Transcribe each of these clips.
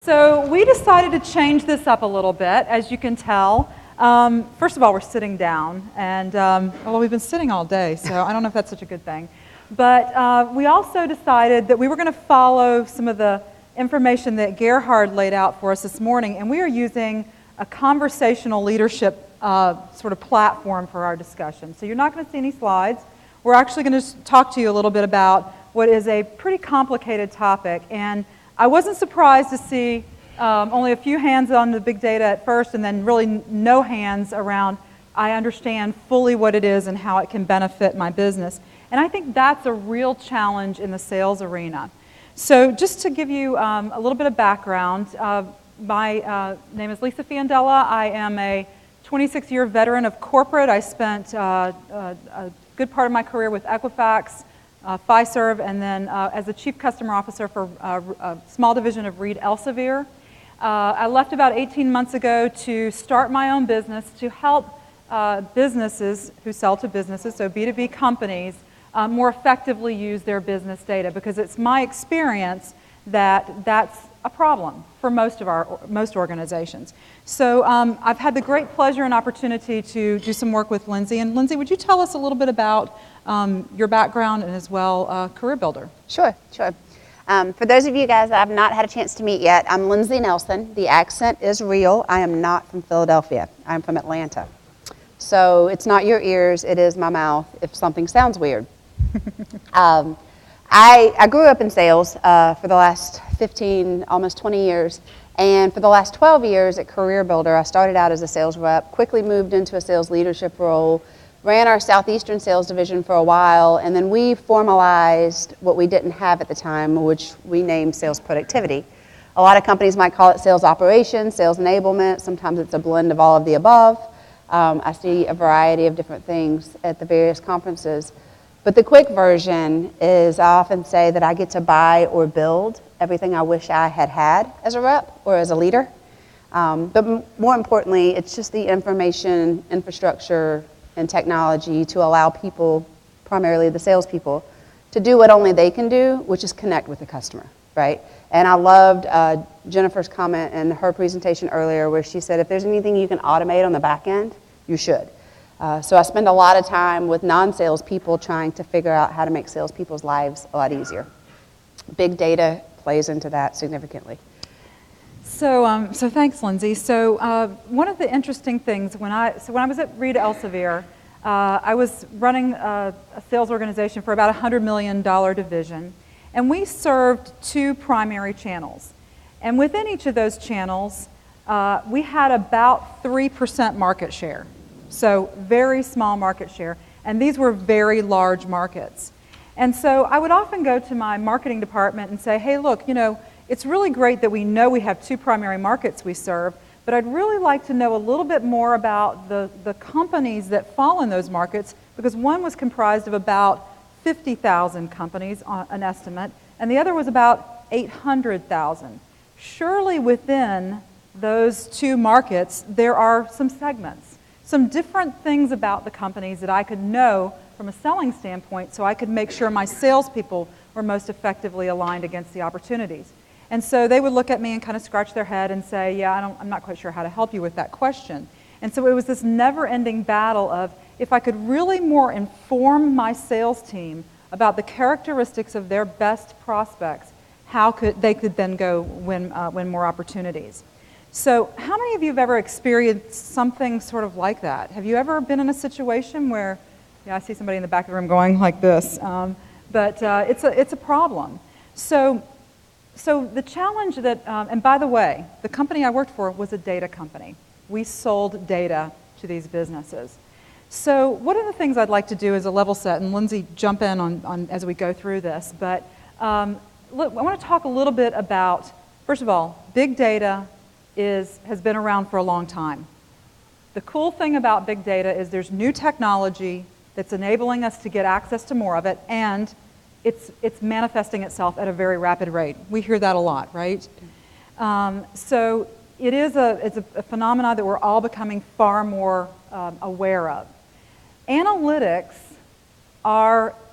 So we decided to change this up a little bit, as you can tell. First of all, we're sitting down, and well, we've been sitting all day, so I don't know if that's such a good thing. But we also decided that we were going to follow some of the information that Gerhard laid out for us this morning, and we are using a conversational leadership sort of platform for our discussion. So you're not going to see any slides. We're actually going to talk to you a little bit about what is a pretty complicated topic, and I wasn't surprised to see only a few hands on the big data at first, and then really no hands around I understand fully what it is and how it can benefit my business. And I think that's a real challenge in the sales arena. So just to give you a little bit of background, my name is Lisa Fiondella. I am a 26-year veteran of corporate. I spent a good part of my career with Equifax, Fiserv, and then as the Chief Customer Officer for a small division of Reed Elsevier. I left about 18 months ago to start my own business to help businesses who sell to businesses, so B2B companies, more effectively use their business data, because it's my experience that that's a problem for most organizations. So I've had the great pleasure and opportunity to do some work with Lindsey. And Lindsey, would you tell us a little bit about your background and as well CareerBuilder? Sure. For those of you guys that I've not had a chance to meet yet, I'm Lindsey Nelson. The accent is real. I am not from Philadelphia. I'm from Atlanta. So it's not your ears, it is my mouth if something sounds weird. I grew up in sales for the last 15, almost 20 years. And for the last 12 years at CareerBuilder, I started out as a sales rep, quickly moved into a sales leadership role, ran our Southeastern sales division for a while, and then we formalized what we didn't have at the time, which we named sales productivity. A lot of companies might call it sales operations, sales enablement. Sometimes it's a blend of all of the above. I see a variety of different things at the various conferences. But the quick version is I often say that I get to buy or build everything I wish I had had as a rep or as a leader. But more importantly, it's just the information, infrastructure, and technology to allow people, primarily the salespeople, to do what only they can do, which is connect with the customer, right? And I loved Jennifer's comment in her presentation earlier where she said if there's anything you can automate on the back end, you should. So I spend a lot of time with non-sales people trying to figure out how to make salespeople's lives a lot easier. Big data plays into that significantly. So thanks, Lindsey. So one of the interesting things when I was at Reed Elsevier, I was running a sales organization for about $100 million division, and we served two primary channels. And within each of those channels, we had about 3% market share. So very small market share, and these were very large markets. And so I would often go to my marketing department and say, hey, look, it's really great that we know we have two primary markets we serve, but I'd really like to know a little bit more about the companies that fall in those markets, because one was comprised of about 50,000 companies, an estimate, and the other was about 800,000. Surely within those two markets, there are some segments, some different things about the companies that I could know from a selling standpoint so I could make sure my salespeople were most effectively aligned against the opportunities. And so they would look at me and kind of scratch their head and say, yeah, I'm not quite sure how to help you with that question. And so it was this never-ending battle of if I could really more inform my sales team about the characteristics of their best prospects, how they could then go win more opportunities. So how many of you have ever experienced something sort of like that? Have you ever been in a situation where, yeah, I see somebody in the back of the room going like this, but it's a problem. So the challenge that, and by the way, the company I worked for was a data company. We sold data to these businesses. So one of the things I'd like to do is a level set, and Lindsey, jump in on as we go through this, but look, I want to talk a little bit about, first of all, big data has been around for a long time. The cool thing about big data is there's new technology that's enabling us to get access to more of it, and it's manifesting itself at a very rapid rate. We hear that a lot, right? So it's a phenomenon that we're all becoming far more aware of. Analytics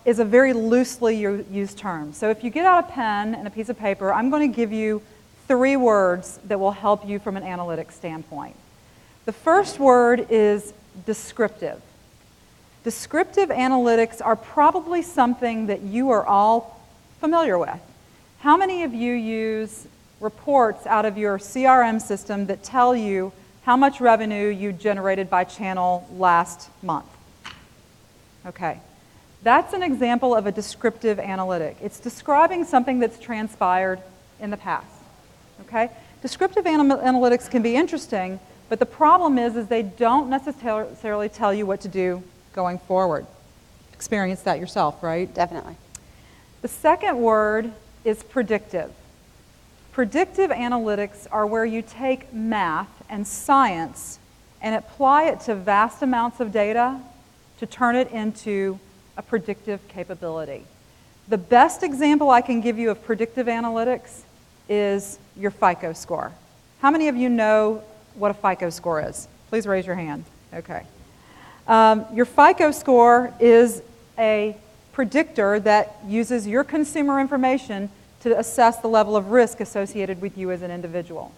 is a very loosely used term. So if you get out a pen and a piece of paper, I'm going to give you 3 words that will help you from an analytics standpoint. The first word is descriptive. Descriptive analytics are probably something that you are all familiar with. How many of you use reports out of your CRM system that tell you how much revenue you generated by channel last month? Okay. That's an example of a descriptive analytic. It's describing something that's transpired in the past. Okay? Descriptive analytics can be interesting, but the problem is they don't necessarily tell you what to do going forward. Experience that yourself, right? Definitely. The second word is predictive. Predictive analytics are where you take math and science and apply it to vast amounts of data to turn it into a predictive capability. The best example I can give you of predictive analytics is your FICO score. How many of you know what a FICO score is? Please raise your hand. Okay. Your FICO score is a predictor that uses your consumer information to assess the level of risk associated with you as an individual.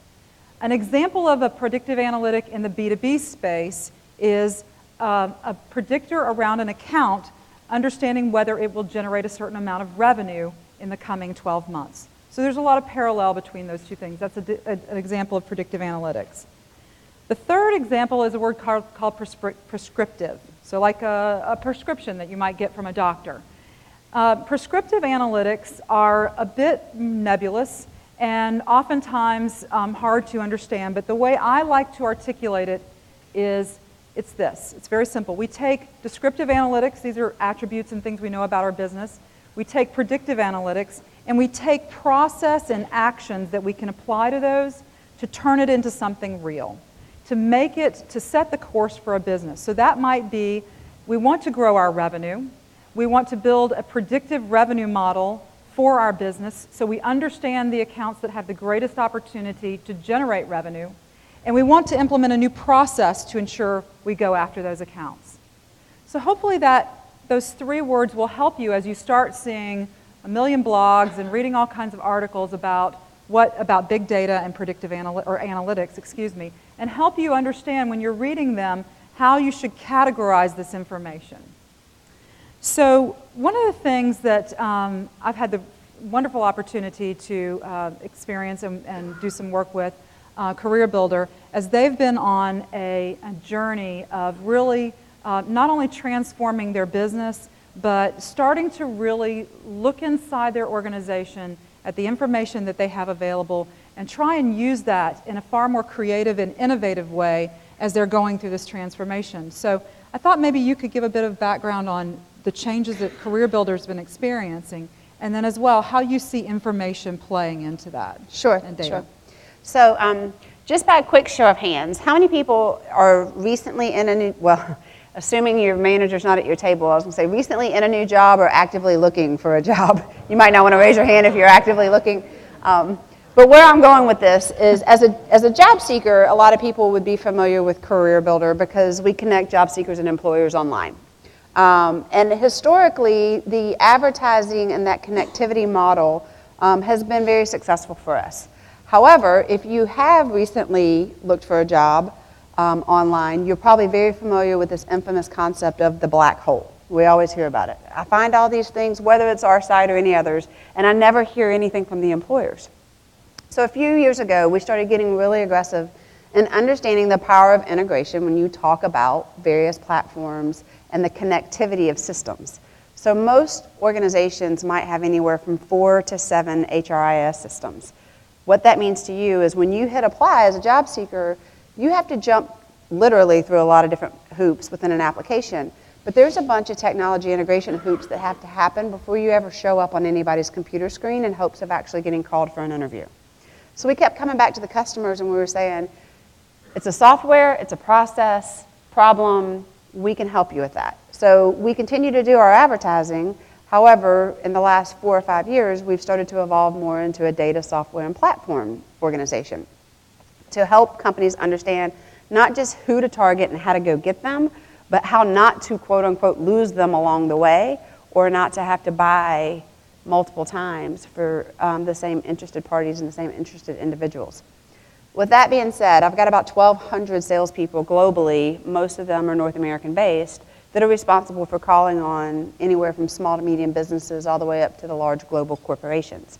An example of a predictive analytic in the B2B space is a predictor around an account understanding whether it will generate a certain amount of revenue in the coming 12 months. So there's a lot of parallel between those two things. That's an example of predictive analytics. The third example is a word called prescriptive, so like a prescription that you might get from a doctor. Prescriptive analytics are a bit nebulous and oftentimes hard to understand, but the way I like to articulate it is it's this. It's very simple. We take descriptive analytics, these are attributes and things we know about our business. We take predictive analytics, and we take process and actions that we can apply to those to turn it into something real, to make it, to set the course for a business. So that might be, we want to grow our revenue. We want to build a predictive revenue model for our business so we understand the accounts that have the greatest opportunity to generate revenue. And we want to implement a new process to ensure we go after those accounts. So hopefully those 3 words will help you as you start seeing a million blogs and reading all kinds of articles about big data and predictive analytics, and help you understand when you're reading them how you should categorize this information. So one of the things that I've had the wonderful opportunity to experience and do some work with CareerBuilder, as they've been on a journey of really not only transforming their business, but starting to really look inside their organization at the information that they have available and try and use that in a far more creative and innovative way as they're going through this transformation. So I thought maybe you could give a bit of background on the changes that CareerBuilder's been experiencing, and then as well how you see information playing into that. Sure, and data. sure. So just by a quick show of hands, how many people are recently in a new, well, assuming your manager's not at your table, I was going to say recently in a new job or actively looking for a job? You might not want to raise your hand if you're actively looking. But where I'm going with this is as a job seeker, a lot of people would be familiar with CareerBuilder because we connect job seekers and employers online. And historically, the advertising and that connectivity model has been very successful for us. However, if you have recently looked for a job online, you're probably very familiar with this infamous concept of the black hole. We always hear about it. I find all these things, whether it's our site or any others, and I never hear anything from the employers. So a few years ago, we started getting really aggressive in understanding the power of integration when you talk about various platforms and the connectivity of systems. So most organizations might have anywhere from 4 to 7 HRIS systems. What that means to you is when you hit apply as a job seeker, you have to jump literally through a lot of different hoops within an application. But there's a bunch of technology integration hoops that have to happen before you ever show up on anybody's computer screen in hopes of actually getting called for an interview. So we kept coming back to the customers and we were saying, it's a software, it's a process, problem, we can help you with that. So we continue to do our advertising. However, in the last 4 or 5 years, we've started to evolve more into a data, software, and platform organization to help companies understand not just who to target and how to go get them, but how not to, quote unquote, lose them along the way or not to have to buy multiple times for the same interested parties and the same interested individuals. With that being said, I've got about 1,200 salespeople globally, most of them are North American based, that are responsible for calling on anywhere from small to medium businesses all the way up to the large global corporations.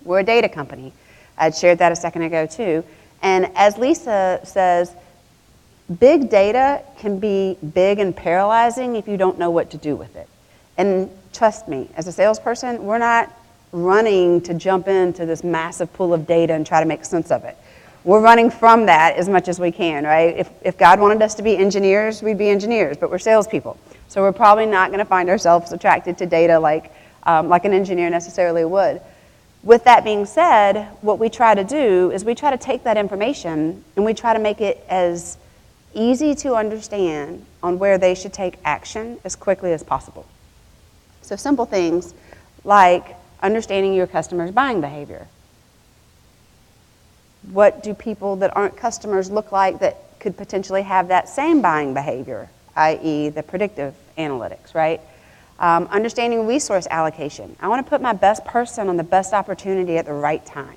We're a data company. I'd shared that a second ago too. And as Lisa says, big data can be big and paralyzing if you don't know what to do with it. And trust me, as a salesperson, we're not running to jump into this massive pool of data and try to make sense of it. We're running from that as much as we can, right? If God wanted us to be engineers, we'd be engineers, but we're salespeople. So we're probably not going to find ourselves attracted to data like an engineer necessarily would. With that being said, what we try to do is we try to take that information and we try to make it as easy to understand on where they should take action as quickly as possible. So simple things like understanding your customer's buying behavior. What do people that aren't customers look like that could potentially have that same buying behavior, i.e. the predictive analytics, right? Understanding resource allocation. I want to put my best person on the best opportunity at the right time,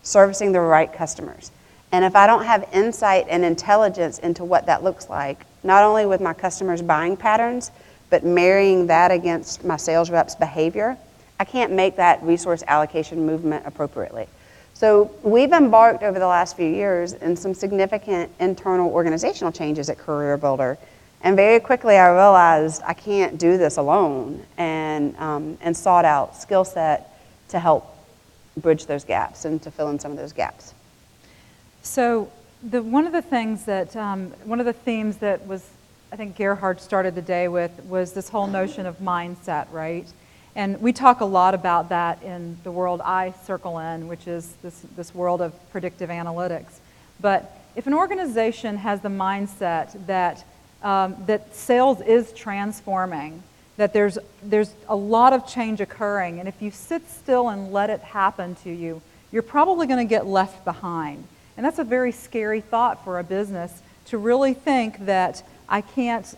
servicing the right customers. And if I don't have insight and intelligence into what that looks like, not only with my customers' buying patterns, but marrying that against my sales reps' behavior, I can't make that resource allocation movement appropriately. So we've embarked over the last few years in some significant internal organizational changes at CareerBuilder. And very quickly I realized I can't do this alone and sought out skill set to help bridge those gaps and to fill in some of those gaps. So one of the themes that was, I think Gerhard started the day with was this whole notion of mindset, right? And we talk a lot about that in the world I circle in, which is this world of predictive analytics. But if an organization has the mindset that sales is transforming, that there's a lot of change occurring, and if you sit still and let it happen to you, you're probably going to get left behind. And that's a very scary thought for a business, to really think that I can't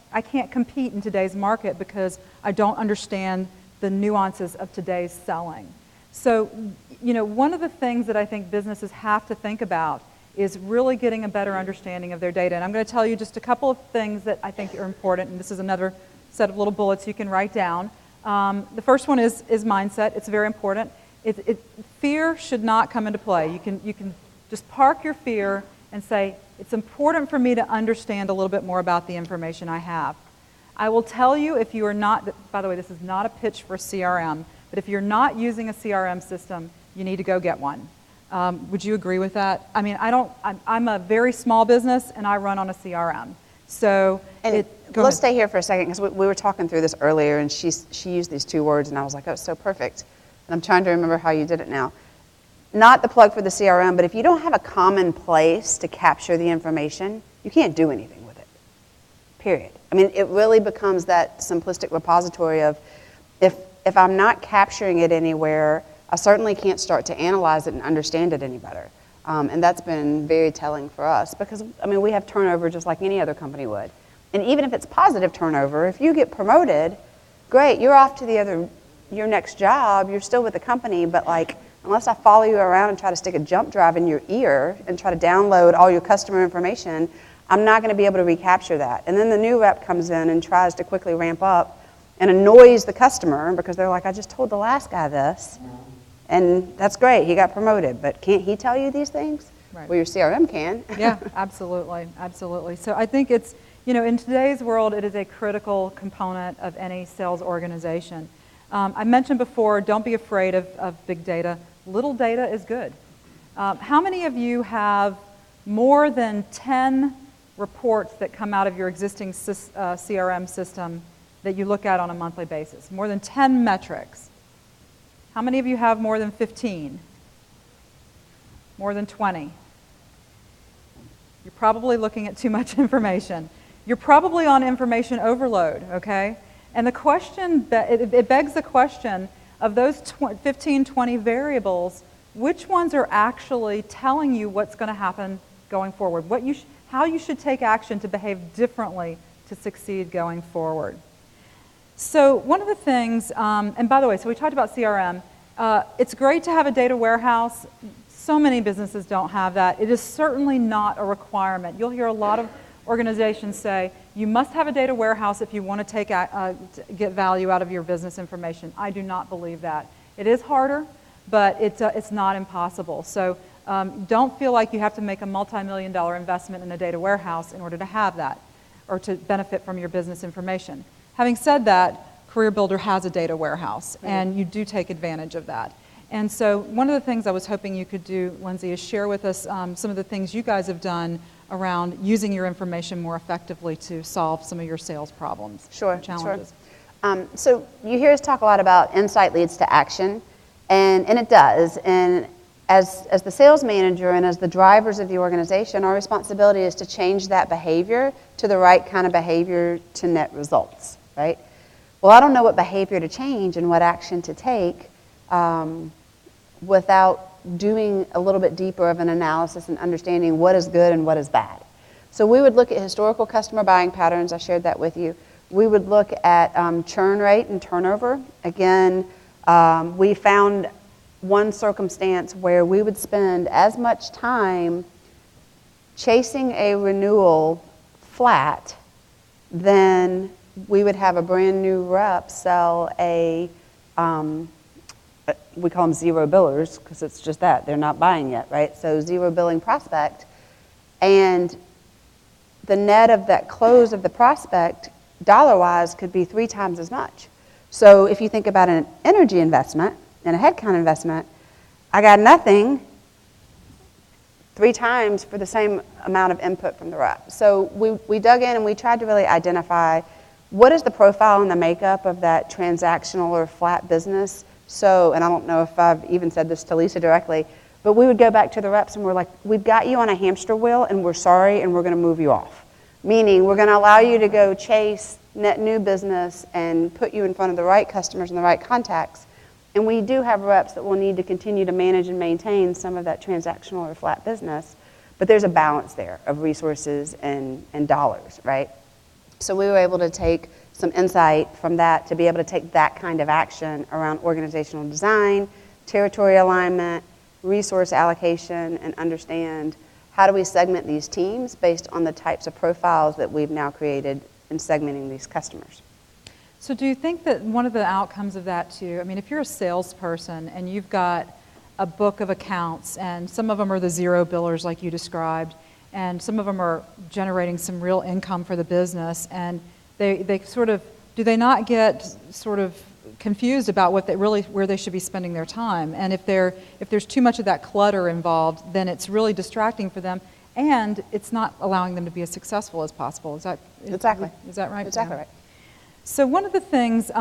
compete in today's market because I don't understand the nuances of today's selling. So, one of the things that I think businesses have to think about is really getting a better understanding of their data. And I'm going to tell you just a couple of things that I think are important, and this is another set of little bullets you can write down. The first one is mindset. It's very important. Fear should not come into play. You can just park your fear and say, it's important for me to understand a little bit more about the information I have. I will tell you, if you are not, by the way, this is not a pitch for CRM, but if you're not using a CRM system, you need to go get one. Would you agree with that? I mean, I'm a very small business and I run on a CRM. So let's stay here for a second, because we were talking through this earlier and she used these two words and I was like, oh, it's so perfect. And I'm trying to remember how you did it now. Not the plug for the CRM, but if you don't have a common place to capture the information, you can't do anything with it, period. I mean, it really becomes that simplistic repository of if I'm not capturing it anywhere, I certainly can't start to analyze it and understand it any better. And that's been very telling for us because, I mean, we have turnover just like any other company would. And even if it's positive turnover, if you get promoted, great, you're off to your next job, you're still with the company, but like, unless I follow you around and try to stick a jump drive in your ear and try to download all your customer information, I'm not going to be able to recapture that. And then the new rep comes in and tries to quickly ramp up and annoys the customer because they're like, I just told the last guy this. And that's great, he got promoted, but can't he tell you these things? Right. Well, your CRM can. Yeah, absolutely, absolutely. So I think it's, in today's world, it is a critical component of any sales organization. I mentioned before, don't be afraid of big data. Little data is good. How many of you have more than 10 reports that come out of your existing CRM system that you look at on a monthly basis? More than 10 metrics. How many of you have more than 15? More than 20? You're probably looking at too much information. You're probably on information overload, okay? And the question, it begs the question of those 15, 20 variables, which ones are actually telling you what's going to happen going forward? How you should take action to behave differently to succeed going forward. So one of the things, and by the way, so we talked about CRM. It's great to have a data warehouse. So many businesses don't have that. It is certainly not a requirement. You'll hear a lot of organizations say, you must have a data warehouse if you want to get value out of your business information. I do not believe that. It is harder, but it's not impossible. So don't feel like you have to make a multi-million-dollar investment in a data warehouse in order to have that or to benefit from your business information. Having said that, CareerBuilder has a data warehouse, and you do take advantage of that. And so one of the things I was hoping you could do, Lindsey, is share with us some of the things you guys have done around using your information more effectively to solve some of your sales problems, challenges. Sure. So you hear us talk a lot about insight leads to action, and it does. And as the sales manager and as the drivers of the organization, our responsibility is to change that behavior to the right kind of behavior to net results, right? Well, I don't know what behavior to change and what action to take without doing a little bit deeper of an analysis and understanding what is good and what is bad. So we would look at historical customer buying patterns. I shared that with you. We would look at churn rate and turnover. Again, we found one circumstance where we would spend as much time chasing a renewal flat than we would have a brand new rep sell a we call them zero billers because it's just that. They're not buying yet, right? So zero billing prospect. And the net of that close of the prospect, dollar-wise, could be 3 times as much. So if you think about an energy investment and a headcount investment, I got nothing 3 times for the same amount of input from the rep. So we dug in and we tried to really identify what is the profile and the makeup of that transactional or flat business. So, and I don't know if I've even said this to Lisa directly, but we would go back to the reps and we're like, we've got you on a hamster wheel and we're sorry and we're going to move you off. Meaning we're going to allow you to go chase net new business and put you in front of the right customers and the right contacts. And we do have reps that will need to continue to manage and maintain some of that transactional or flat business, but there's a balance there of resources and dollars, right? So we were able to take some insight from that to be able to take that kind of action around organizational design, territory alignment, resource allocation, and understand how do we segment these teams based on the types of profiles that we've now created in segmenting these customers. So do you think that one of the outcomes of that too, I mean, if you're a salesperson and you've got a book of accounts and some of them are the zero billers like you described, and some of them are generating some real income for the business, and they sort of, do they not get sort of confused about what they really, where they should be spending their time? And if there's too much of that clutter involved, then it's really distracting for them, and it's not allowing them to be as successful as possible. Is that exactly? Is that right? Exactly right. So one of the things,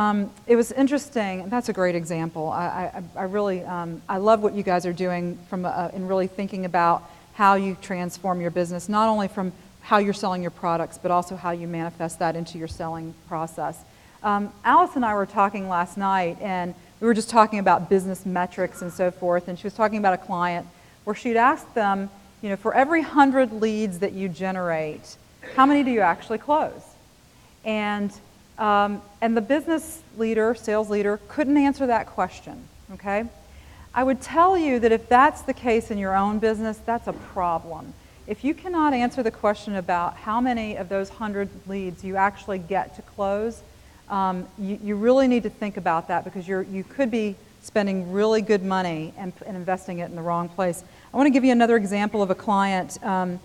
it was interesting. That's a great example. I really I love what you guys are doing from in really thinking about how you transform your business, not only from how you're selling your products, but also how you manifest that into your selling process. Alice and I were talking last night, and we were just talking about business metrics and so forth, and she was talking about a client where she'd asked them, you know, for every 100 leads that you generate, how many do you actually close? And the business leader, sales leader, couldn't answer that question, okay? I would tell you that if that's the case in your own business, that's a problem. If you cannot answer the question about how many of those 100 leads you actually get to close, you really need to think about that, because you could be spending really good money and investing it in the wrong place. I want to give you another example of a client where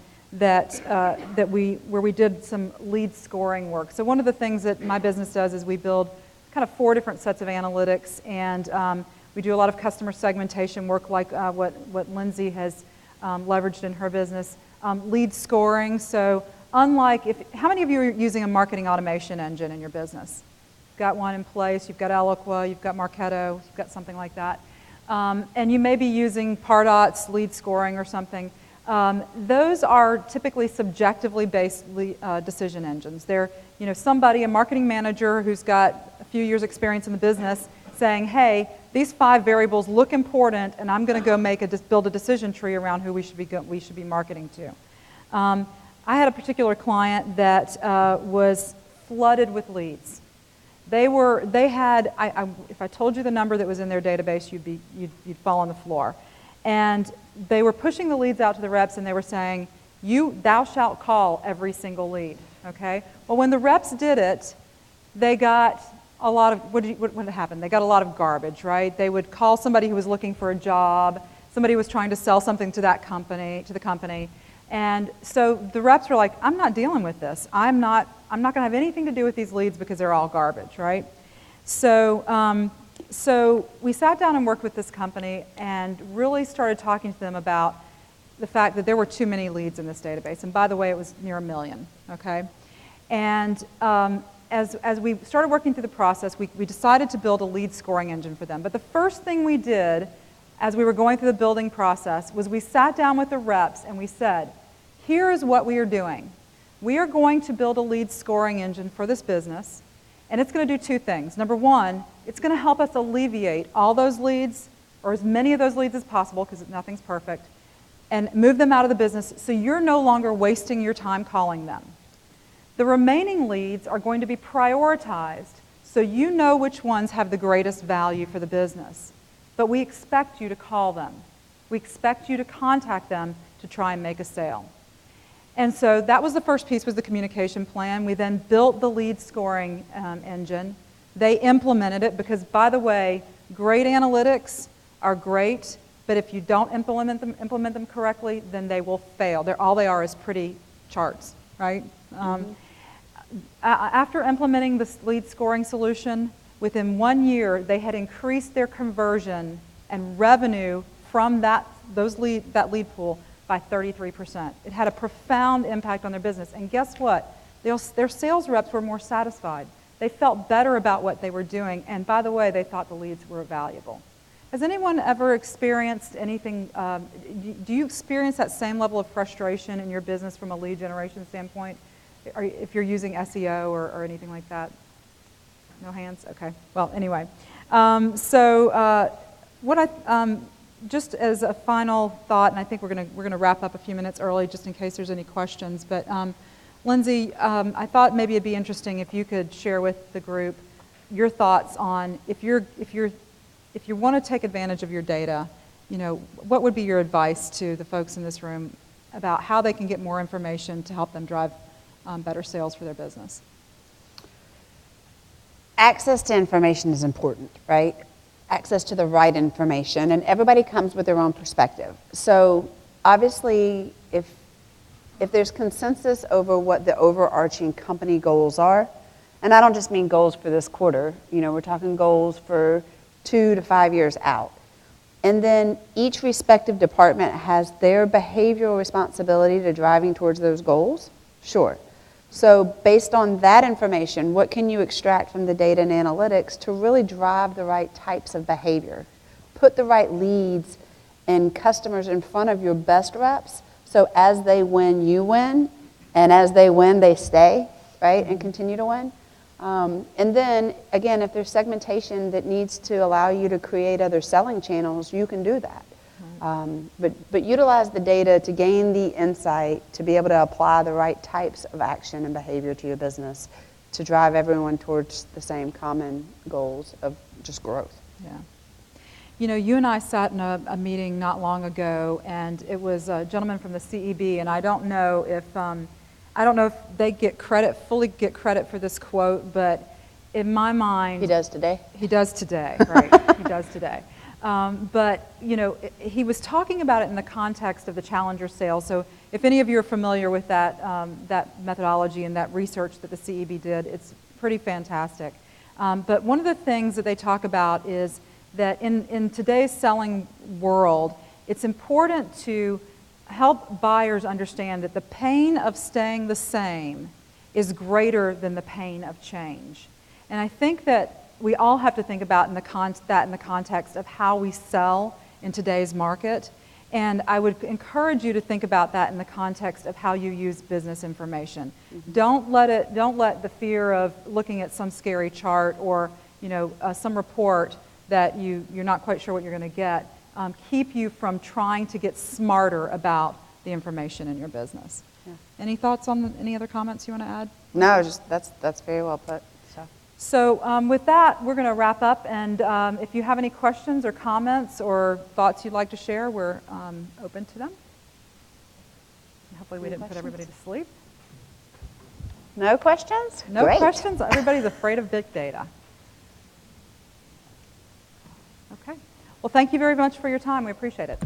we did some lead scoring work. So one of the things that my business does is we build kind of 4 different sets of analytics, and we do a lot of customer segmentation work, like what Lindsey has leveraged in her business. Lead scoring. So unlike, how many of you are using a marketing automation engine in your business? You've got one in place. You've got Eloqua. You've got Marketo. You've got something like that. And you may be using Pardot's lead scoring or something. Those are typically subjectively based decision engines. They're, you know, somebody, a marketing manager who's got a few years experience in the business, saying, hey, these 5 variables look important, and I'm going to go build a decision tree around who we should be marketing to. I had a particular client that was flooded with leads. They had, if I told you the number that was in their database, you'd fall on the floor. And they were pushing the leads out to the reps, and they were saying, thou shalt call every single lead, okay? Well, when the reps did it, they got a lot of, what happened? They got a lot of garbage, right? They would call somebody who was looking for a job, somebody was trying to sell something to the company, and so the reps were like, I'm not dealing with this. I'm not going to have anything to do with these leads because they're all garbage, right? So we sat down and worked with this company and really started talking to them about the fact that there were too many leads in this database. And by the way, it was near 1 million, okay? And as we started working through the process, we decided to build a lead scoring engine for them. But the first thing we did as we were going through the building process was we sat down with the reps and we said, here is what we are doing. We are going to build a lead scoring engine for this business, and it's going to do 2 things. Number 1, it's going to help us alleviate all those leads, or as many of those leads as possible, because nothing's perfect, and move them out of the business so you're no longer wasting your time calling them. The remaining leads are going to be prioritized so you know which ones have the greatest value for the business. But we expect you to call them. We expect you to contact them to try and make a sale. And so that was the first piece, was the communication plan. We then built the lead scoring engine. They implemented it because, by the way, great analytics are great, but if you don't implement them correctly, then they will fail. All they are is pretty charts, right? After implementing this lead scoring solution, within 1 year, they had increased their conversion and revenue from that lead pool by 33%. It had a profound impact on their business. And guess what? Their sales reps were more satisfied. They felt better about what they were doing. And by the way, they thought the leads were valuable. Has anyone ever experienced anything, do you experience that same level of frustration in your business from a lead generation standpoint? If you're using SEO or anything like that? No hands? Okay. Well, anyway. Just as a final thought, and I think we're going to wrap up a few minutes early just in case there's any questions, but Lindsey, I thought maybe it'd be interesting if you could share with the group your thoughts on if you want to take advantage of your data, what would be your advice to the folks in this room about how they can get more information to help them drive better sales for their business? Access to information is important, right? Access to the right information, and everybody comes with their own perspective. So obviously, if there's consensus over what the overarching company goals are, and I don't just mean goals for this quarter, we're talking goals for 2 to 5 years out. And then each respective department has their behavioral responsibility to driving towards those goals, sure. So based on that information, what can you extract from the data and analytics to really drive the right types of behavior? Put the right leads and customers in front of your best reps, so as they win, you win, and as they win, they stay, right, and continue to win. And then, again, if there's segmentation that needs to allow you to create other selling channels, you can do that. But utilize the data to gain the insight to be able to apply the right types of action and behavior to your business to drive everyone towards the same common goals of just growth. Yeah. You and I sat in a meeting not long ago, and it was a gentleman from the CEB, and I don't know if they fully get credit for this quote, but in my mind, he does today. He does today, right? He does today. But he was talking about it in the context of the Challenger sale. So if any of you are familiar with that methodology and that research that the CEB did, it's pretty fantastic. But one of the things that they talk about is that in today's selling world, it's important to help buyers understand that the pain of staying the same is greater than the pain of change. And I think that we all have to think about that in the context of how we sell in today's market. And I would encourage you to think about that in the context of how you use business information. Mm-hmm. Don't let the fear of looking at some scary chart or some report that you're not quite sure what you're going to get keep you from trying to get smarter about the information in your business. Yeah. Any thoughts on any other comments you want to add? No, that's very well put. So. So with that, we're going to wrap up, and if you have any questions or comments or thoughts you'd like to share, we're open to them. Hopefully we didn't put everybody to sleep. No questions? No Great. questions? Everybody's afraid of big data. Okay. Well, thank you very much for your time. We appreciate it.